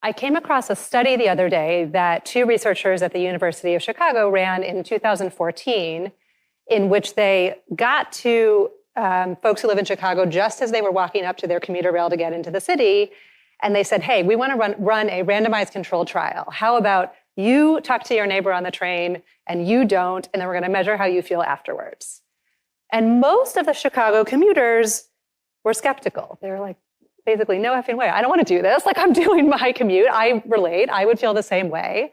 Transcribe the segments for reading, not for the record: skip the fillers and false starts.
I came across a study the other day that two researchers at the University of Chicago ran in 2014, in which they got to folks who live in Chicago just as they were walking up to their commuter rail to get into the city. And they said, hey, we want to run a randomized controlled trial. How about you talk to your neighbor on the train and you don't, and then we're going to measure how you feel afterwards. And most of the Chicago commuters were skeptical. They were like, basically, no effing way. I don't want to do this. Like, I'm doing my commute. I relate. I would feel the same way.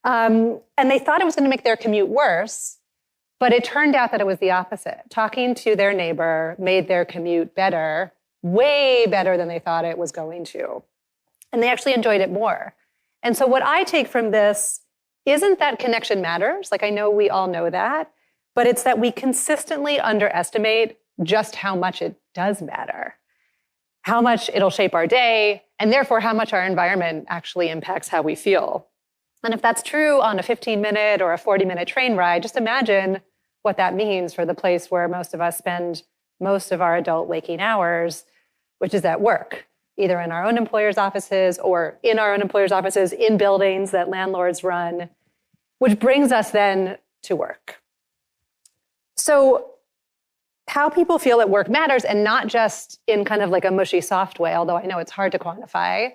And they thought it was going to make their commute worse. But it turned out that it was the opposite. Talking to their neighbor made their commute better, way better than they thought it was going to. And they actually enjoyed it more. And so what I take from this isn't that connection matters. Like, I know we all know that. But it's that we consistently underestimate just how much it does matter, how much it'll shape our day, and therefore how much our environment actually impacts how we feel. And if that's true on a 15-minute or a 40-minute train ride, just imagine what that means for the place where most of us spend most of our adult waking hours, which is at work, either in our own employers' offices or in our own employers' offices in buildings that landlords run, which brings us then to work. So how people feel at work matters, and not just in kind of like a mushy soft way, although I know it's hard to quantify.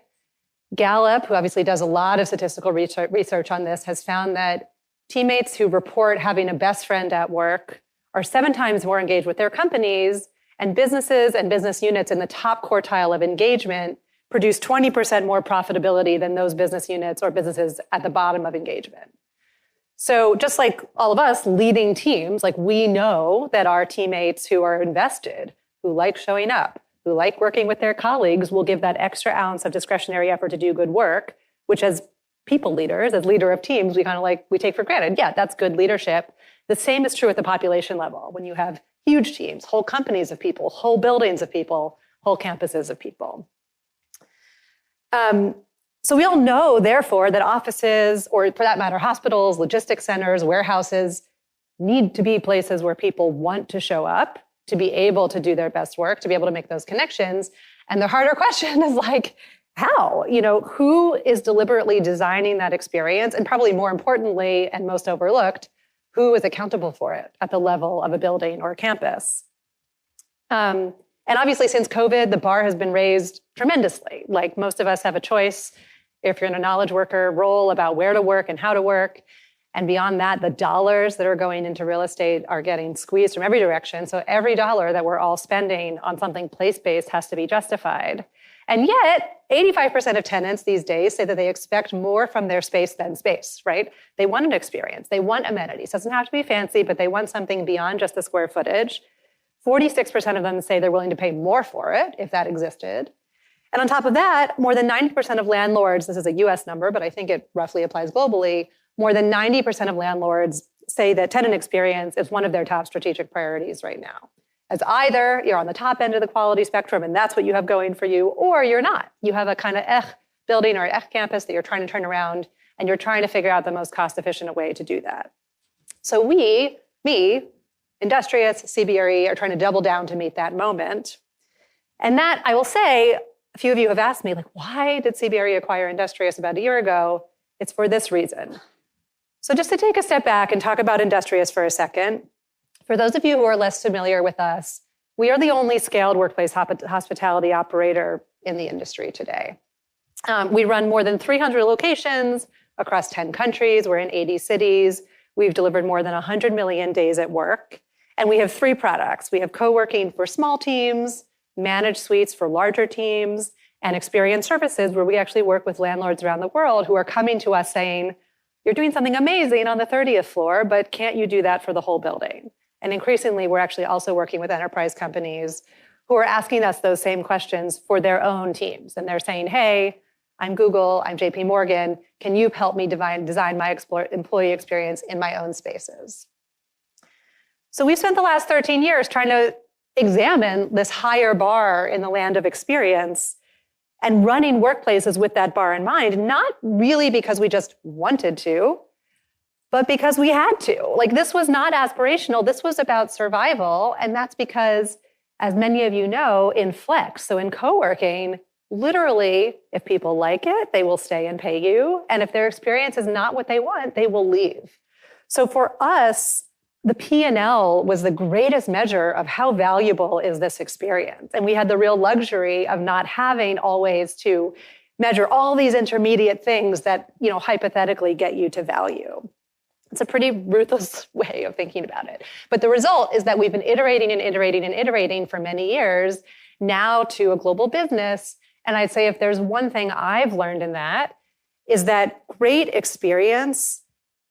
Gallup, who obviously does a lot of statistical research on this, has found that teammates who report having a best friend at work are 7 times more engaged with their companies, and businesses and business units in the top quartile of engagement produce 20% more profitability than those business units or businesses at the bottom of engagement. So just like all of us leading teams, like, we know that our teammates who are invested, who like showing up, who like working with their colleagues, will give that extra ounce of discretionary effort to do good work, which as people leaders, as leader of teams, we take for granted. Yeah, that's good leadership. The same is true at the population level. When you have huge teams, whole companies of people, whole buildings of people, whole campuses of people. So we all know, therefore, that offices, or for that matter, hospitals, logistics centers, warehouses, need to be places where people want to show up, to be able to do their best work, to be able to make those connections. And the harder question is like, how? Who is deliberately designing that experience? And probably more importantly, and most overlooked, who is accountable for it at the level of a building or a campus? And obviously, since COVID, the bar has been raised tremendously. Like, most of us have a choice, if you're in a knowledge worker role, about where to work and how to work. And beyond that, the dollars that are going into real estate are getting squeezed from every direction. So every dollar that we're all spending on something place-based has to be justified. And yet, 85% of tenants these days say that they expect more from their space than space, right? They want an experience. They want amenities. It doesn't have to be fancy, but they want something beyond just the square footage. 46% of them say they're willing to pay more for it if that existed. And on top of that, more than 90% of landlords, this is a US number, but I think it roughly applies globally, more than 90% of landlords say that tenant experience is one of their top strategic priorities right now. As either you're on the top end of the quality spectrum and that's what you have going for you, or you're not. You have a kind of building or campus that you're trying to turn around, and you're trying to figure out the most cost-efficient way to do that. So me, Industrious, CBRE, are trying to double down to meet that moment. And that, I will say, a few of you have asked me, like, why did CBRE acquire Industrious about a year ago? It's for this reason. So just to take a step back and talk about Industrious for a second, for those of you who are less familiar with us, we are the only scaled workplace hospitality operator in the industry today. We run more than 300 locations across 10 countries. We're in 80 cities. We've delivered more than 100 million days at work. And we have 3 products. We have co-working for small teams, managed suites for larger teams, and experience services, where we actually work with landlords around the world who are coming to us saying, you're doing something amazing on the 30th floor, but can't you do that for the whole building? And increasingly, we're actually also working with enterprise companies who are asking us those same questions for their own teams. And they're saying, hey, I'm Google, I'm JP Morgan, can you help me design my employee experience in my own spaces? So we've spent the last 13 years trying to examine this higher bar in the land of experience and running workplaces with that bar in mind, not really because we just wanted to, but because we had to. Like, this was not aspirational, this was about survival. And that's because, as many of you know, in flex, so in co-working, Literally, if people like it, they will stay and pay you. And if their experience is not what they want, they will leave. So for us, the P&L was the greatest measure of how valuable is this experience. And we had the real luxury of not having always to measure all these intermediate things that, hypothetically get you to value. It's a pretty ruthless way of thinking about it. But the result is that we've been iterating and iterating and iterating for many years now to a global business. And I'd say if there's one thing I've learned in that is that great experience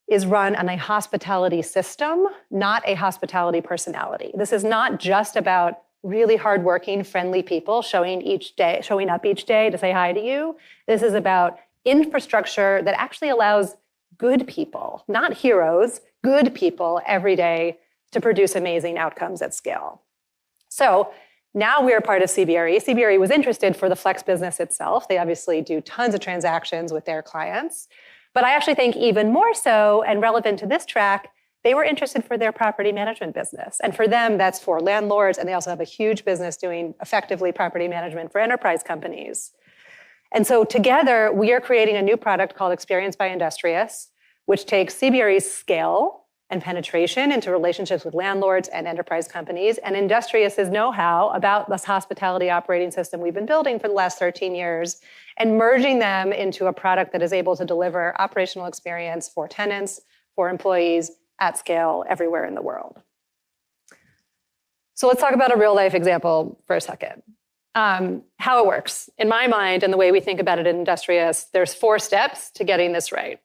is run on a hospitality system, not a hospitality personality. This is not just about really hardworking, friendly people showing up each day to say hi to you. This is about infrastructure that actually allows good people, not heroes, good people every day to produce amazing outcomes at scale. So now we're part of CBRE. CBRE was interested for the flex business itself. They obviously do tons of transactions with their clients. But I actually think even more so, and relevant to this track, they were interested for their property management business. And for them, that's for landlords, and they also have a huge business doing effectively property management for enterprise companies. And so together, we are creating a new product called Experience by Industrious, which takes CBRE's scale and penetration into relationships with landlords and enterprise companies, and Industrious's know-how about this hospitality operating system we've been building for the last 13 years, and merging them into a product that is able to deliver operational experience for tenants, for employees, at scale everywhere in the world. So let's talk about a real-life example for a second. How it works. In my mind, and the way we think about it in Industrious, there's 4 steps to getting this right.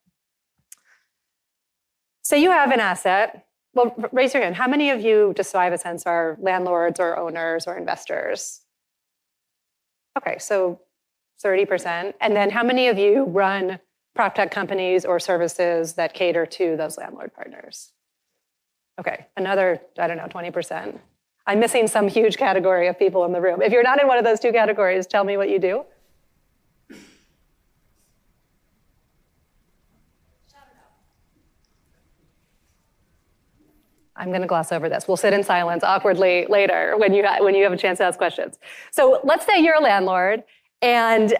Say you have an asset. Well, raise your hand. How many of you, just so I have a sense, are landlords or owners or investors? Okay, so 30%. And then how many of you run prop tech companies or services that cater to those landlord partners? Okay, another, 20%. I'm missing some huge category of people in the room. If you're not in one of those 2 categories, tell me what you do. I'm going to gloss over this. We'll sit in silence awkwardly later when you have a chance to ask questions. So let's say you're a landlord and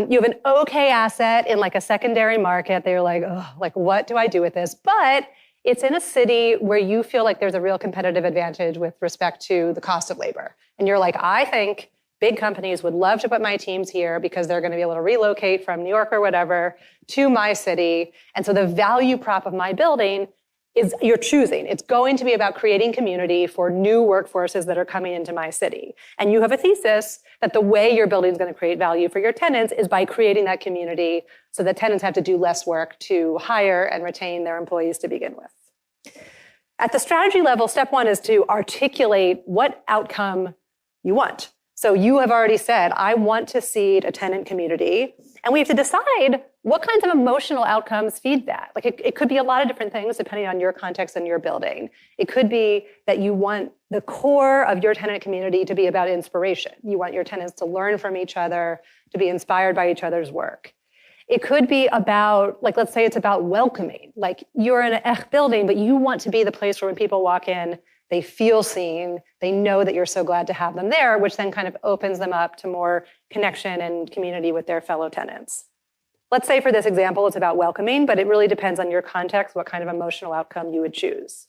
you have an okay asset in like a secondary market. They're like, oh, like what do I do with this? But it's in a city where you feel like there's a real competitive advantage with respect to the cost of labor. And you're like, I think big companies would love to put my teams here because they're going to be able to relocate from New York or whatever to my city. And so the value prop of my building is you're choosing. It's going to be about creating community for new workforces that are coming into my city. And you have a thesis that the way your building is going to create value for your tenants is by creating that community so that tenants have to do less work to hire and retain their employees to begin with. At the strategy level, step 1 is to articulate what outcome you want. So you have already said, I want to seed a tenant community. And we have to decide what kinds of emotional outcomes feed that. Like it could be a lot of different things depending on your context and your building. It could be that you want the core of your tenant community to be about inspiration. You want your tenants to learn from each other, to be inspired by each other's work. It could be about, like, let's say it's about welcoming. Like you're in an building, but you want to be the place where when people walk in, they feel seen, they know that you're so glad to have them there, which then kind of opens them up to more connection and community with their fellow tenants. Let's say for this example, it's about welcoming, but it really depends on your context, what kind of emotional outcome you would choose.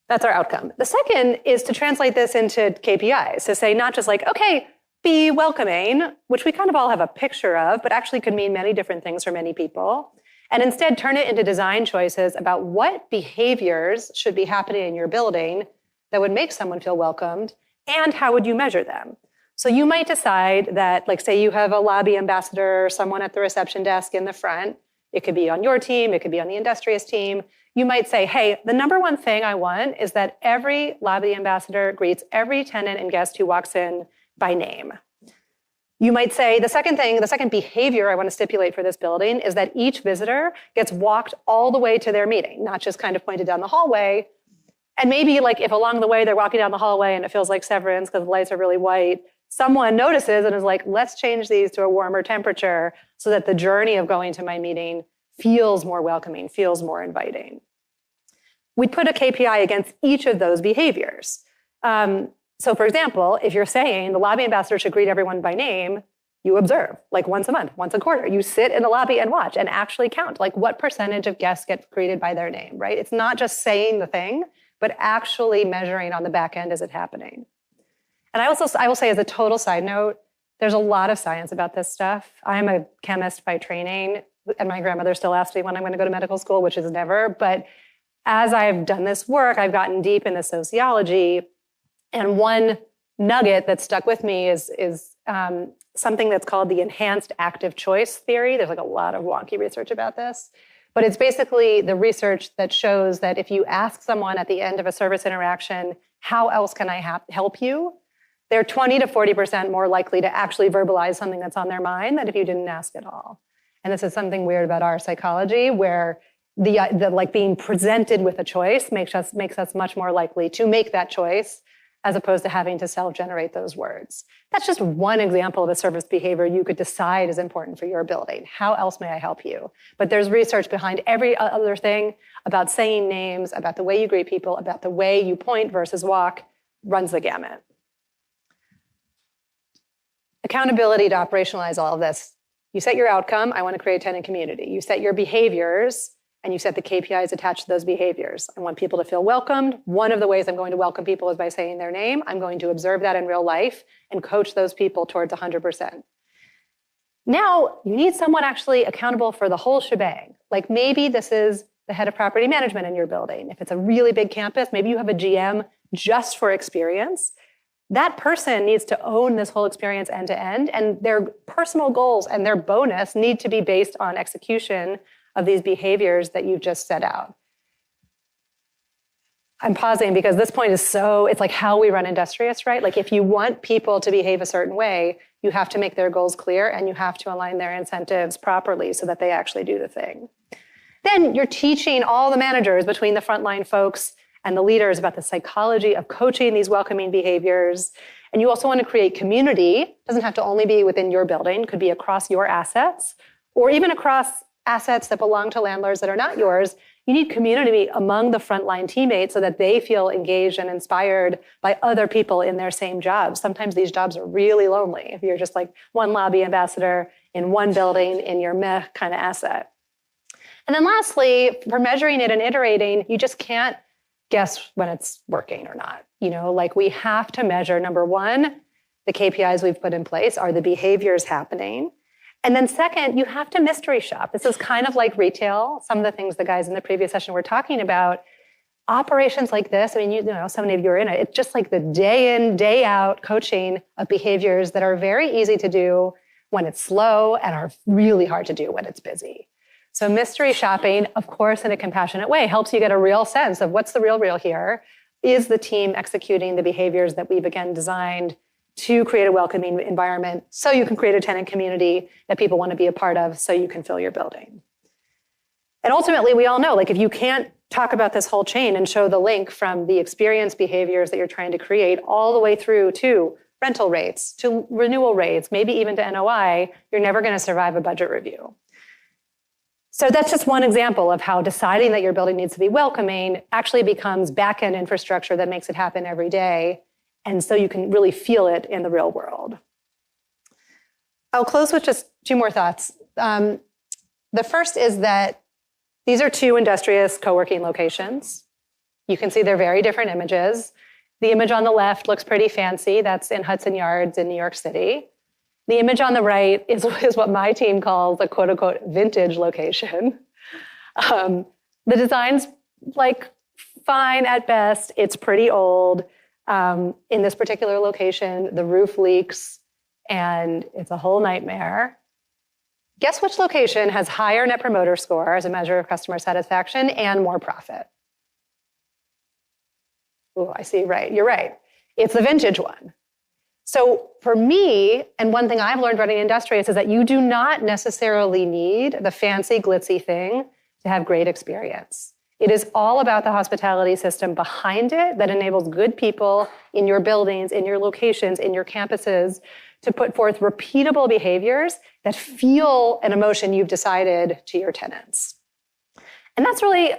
That's our outcome. The second is to translate this into KPIs, to say not just like, okay, be welcoming, which we kind of all have a picture of, but actually could mean many different things for many people. And instead turn it into design choices about what behaviors should be happening in your building that would make someone feel welcomed, and how would you measure them? So you might decide that, like say you have a lobby ambassador or someone at the reception desk in the front. It could be on your team, it could be on the Industrious team. You might say, hey, the number one thing I want is that every lobby ambassador greets every tenant and guest who walks in by name. You might say the second behavior I want to stipulate for this building is that each visitor gets walked all the way to their meeting, not just kind of pointed down the hallway. And maybe like if along the way they're walking down the hallway and it feels like Severance because the lights are really white, someone notices and is like, let's change these to a warmer temperature so that the journey of going to my meeting feels more welcoming, feels more inviting. We'd put a KPI against each of those behaviors. So for example, if you're saying the lobby ambassador should greet everyone by name, You observe, like once a month, once a quarter. You sit in the lobby and watch and actually count, like what percentage of guests get greeted by their name, right? It's not just saying the thing, but actually measuring on the back end, is it happening? And I will say, as a total side note, there's a lot of science about this stuff. I'm a chemist by training, and my grandmother still asks me when I'm going to go to medical school, which is never. But as I've done this work, I've gotten deep into sociology. And one nugget that stuck with me is something that's called the enhanced active choice theory. There's like a lot of wonky research about this. But it's basically the research that shows that if you ask someone at the end of a service interaction, how else can I help you? They're 20 to 40% more likely to actually verbalize something that's on their mind than if you didn't ask at all. And this is something weird about our psychology, where the like being presented with a choice makes us much more likely to make that choice, as opposed to having to self-generate those words. That's just one example of a service behavior you could decide is important for your building. How else may I help you? But there's research behind every other thing about saying names, about the way you greet people, about the way you point versus walk, runs the gamut. Accountability to operationalize all of this. You set your outcome, I want to create a tenant community. You set your behaviors, and you set the KPIs attached to those behaviors. I want people to feel welcomed. One of the ways I'm going to welcome people is by saying their name. I'm going to observe that in real life and coach those people towards 100%. Now, you need someone actually accountable for the whole shebang. Like maybe this is the head of property management in your building. If it's a really big campus, maybe you have a GM just for experience. That person needs to own this whole experience end to end, and their personal goals and their bonus need to be based on execution of these behaviors that you've just set out. I'm pausing because this point is it's like how we run Industrious, right? Like if you want people to behave a certain way, you have to make their goals clear and you have to align their incentives properly so that they actually do the thing. Then you're teaching all the managers between the frontline folks and the leaders about the psychology of coaching these welcoming behaviors. And you also want to create community. It doesn't have to only be within your building. It could be across your assets or even across assets that belong to landlords that are not yours. You need community among the frontline teammates so that they feel engaged and inspired by other people in their same jobs. Sometimes these jobs are really lonely if you're just like one lobby ambassador in one building in your meh kind of asset. And then lastly, for measuring it and iterating, you just can't guess when it's working or not. Like we have to measure, number one, the KPIs we've put in place. Are the behaviors happening? And then second, you have to mystery shop. This is kind of like retail. Some of the things the guys in the previous session were talking about. Operations like this, I mean, so many of you are in it. It's just like the day in, day out coaching of behaviors that are very easy to do when it's slow and are really hard to do when it's busy. So mystery shopping, of course, in a compassionate way, helps you get a real sense of what's the real here. Is the team executing the behaviors that we've, again, designed to create a welcoming environment so you can create a tenant community that people want to be a part of so you can fill your building? And ultimately, we all know, like if you can't talk about this whole chain and show the link from the experience behaviors that you're trying to create all the way through to rental rates, to renewal rates, maybe even to NOI, you're never going to survive a budget review. So that's just one example of how deciding that your building needs to be welcoming actually becomes back-end infrastructure that makes it happen every day. And so you can really feel it in the real world. I'll close with just two more thoughts. The first is that these are two Industrious co-working locations. You can see they're very different images. The image on the left looks pretty fancy. That's in Hudson Yards in New York City. The image on the right is what my team calls a quote unquote vintage location. The design's like fine at best. It's pretty old. In this particular location, the roof leaks and it's a whole nightmare. Guess which location has higher net promoter score as a measure of customer satisfaction and more profit? Oh, I see, right. You're right. It's the vintage one. So for me, and one thing I've learned running Industrious is that you do not necessarily need the fancy, glitzy thing to have great experience. It is all about the hospitality system behind it that enables good people in your buildings, in your locations, in your campuses to put forth repeatable behaviors that feel an emotion you've decided to your tenants. And that's really,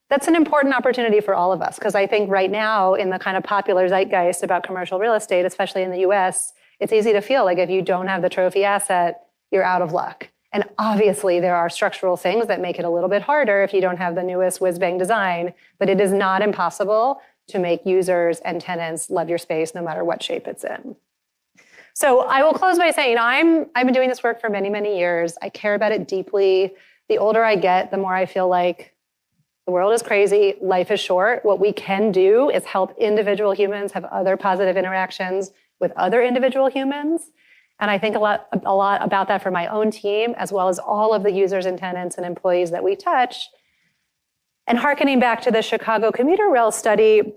that's an important opportunity for all of us, because I think right now in the kind of popular zeitgeist about commercial real estate, especially in the US, it's easy to feel like if you don't have the trophy asset, you're out of luck. And obviously there are structural things that make it a little bit harder if you don't have the newest whiz-bang design, but it is not impossible to make users and tenants love your space no matter what shape it's in. So I will close by saying I've been doing this work for many, many years. I care about it deeply. The older I get, the more I feel like the world is crazy, life is short. What we can do is help individual humans have other positive interactions with other individual humans. And I think a lot about that for my own team, as well as all of the users and tenants and employees that we touch. And hearkening back to the Chicago commuter rail study,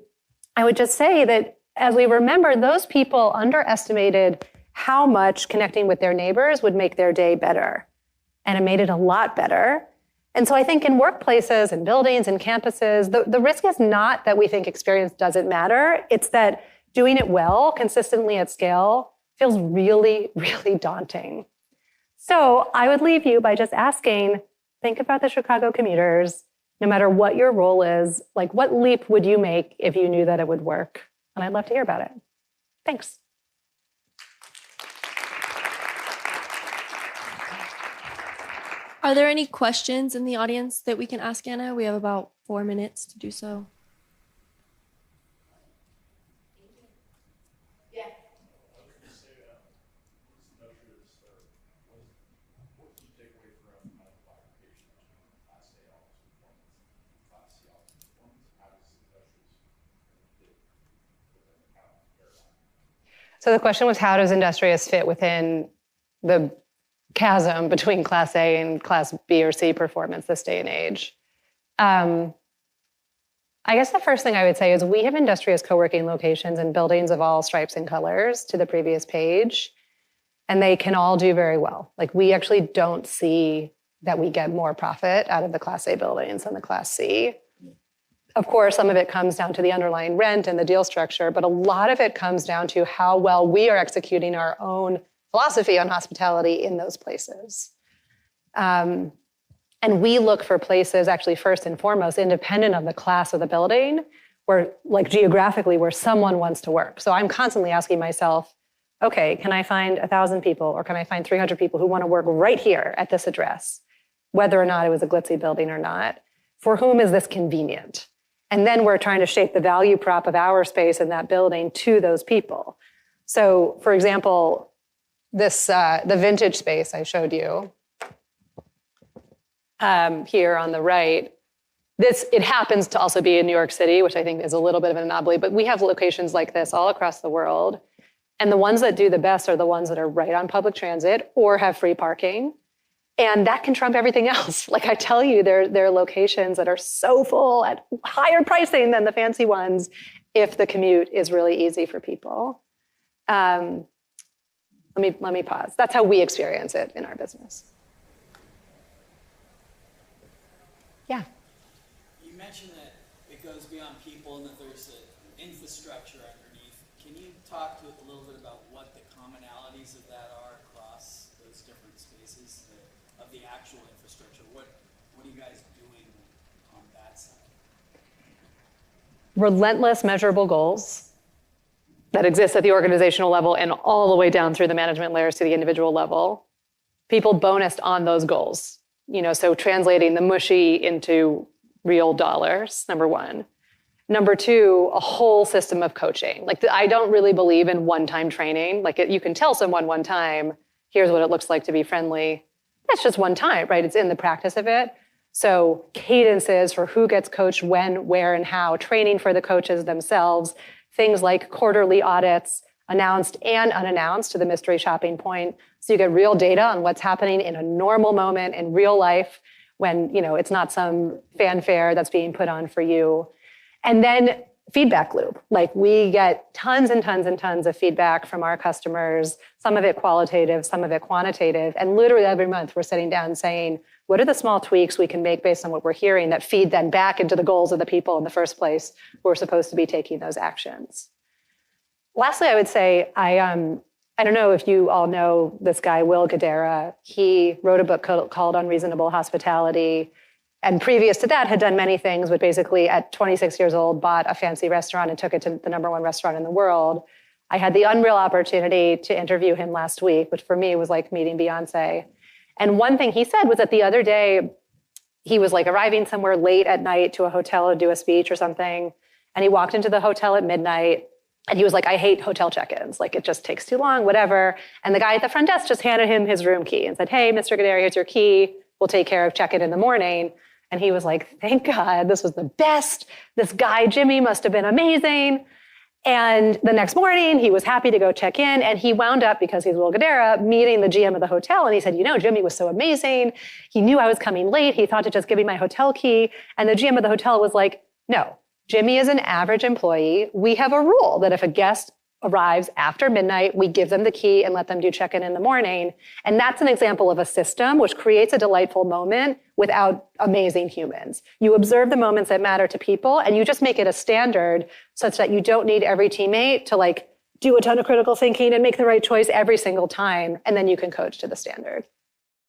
I would just say that as we remember, those people underestimated how much connecting with their neighbors would make their day better. And it made it a lot better. And so I think in workplaces and buildings and campuses, the risk is not that we think experience doesn't matter. It's that doing it well, consistently at scale, feels really, really daunting. So I would leave you by just asking, think about the Chicago commuters, no matter what your role is, like what leap would you make if you knew that it would work? And I'd love to hear about it. Thanks. Are there any questions in the audience that we can ask Anna? We have about 4 minutes to do so. Yeah. So the question was, how does Industrious fit within the chasm between Class A and Class B or C performance this day and age? I guess the first thing I would say is we have Industrious co-working locations in buildings of all stripes and colors to the previous page, and they can all do very well. Like we actually don't see that we get more profit out of the Class A buildings than the Class C. Of course, some of it comes down to the underlying rent and the deal structure, but a lot of it comes down to how well we are executing our own philosophy on hospitality in those places. And we look for places actually first and foremost, independent of the class of the building, where like geographically where someone wants to work. So I'm constantly asking myself, okay, can I find 1,000 people or can I find 300 people who want to work right here at this address, whether or not it was a glitzy building or not? For whom is this convenient? And then we're trying to shape the value prop of our space in that building to those people. So for example, this the vintage space I showed you here on the right, it happens to also be in New York City, which I think is a little bit of an anomaly, but we have locations like this all across the world. And the ones that do the best are the ones that are right on public transit or have free parking. And that can trump everything else. Like I tell you, there are locations that are so full at higher pricing than the fancy ones if the commute is really easy for people. Let me pause. That's how we experience it in our business. Yeah. You mentioned that it goes beyond people and that there's an infrastructure underneath. Can you talk to a little bit about what the commonalities of that are across those different spaces of the actual infrastructure? What are you guys doing on that side? Relentless measurable goals that exist at the organizational level and all the way down through the management layers to the individual level. People bonused on those goals. So translating the mushy into real dollars, number one. Number two, a whole system of coaching. Like I don't really believe in one-time training. Like you can tell someone one time, here's what it looks like to be friendly. That's just one time, right? It's in the practice of it. So cadences for who gets coached when, where, and how, training for the coaches themselves, things like quarterly audits, announced and unannounced to the mystery shopping point. So you get real data on what's happening in a normal moment in real life when it's not some fanfare that's being put on for you. And then feedback loop. Like we get tons and tons and tons of feedback from our customers, some of it qualitative, some of it quantitative. And literally every month we're sitting down saying, what are the small tweaks we can make based on what we're hearing that feed then back into the goals of the people in the first place who are supposed to be taking those actions? Lastly, I would say, I don't know if you all know this guy, Will Guidara. He wrote a book called Unreasonable Hospitality. And previous to that had done many things, but basically at 26 years old, bought a fancy restaurant and took it to the #1 restaurant in the world. I had the unreal opportunity to interview him last week, which for me was like meeting Beyonce. And one thing he said was that the other day, he was like arriving somewhere late at night to a hotel to do a speech or something. And he walked into the hotel at midnight and he was like, I hate hotel check-ins. Like, it just takes too long, whatever. And the guy at the front desk just handed him his room key and said, hey, Mr. Gadari, here's your key. We'll take care of check-in in the morning. And he was like, thank God, this was the best. This guy, Jimmy, must have been amazing. And the next morning, he was happy to go check in. And he wound up, because he's Will Guidara, meeting the GM of the hotel. And he said, Jimmy was so amazing. He knew I was coming late. He thought to just give me my hotel key. And the GM of the hotel was like, no, Jimmy is an average employee. We have a rule that if a guest arrives after midnight, we give them the key and let them do check-in in the morning. And that's an example of a system which creates a delightful moment without amazing humans. You observe the moments that matter to people and you just make it a standard such that you don't need every teammate to like do a ton of critical thinking and make the right choice every single time. And then you can coach to the standard.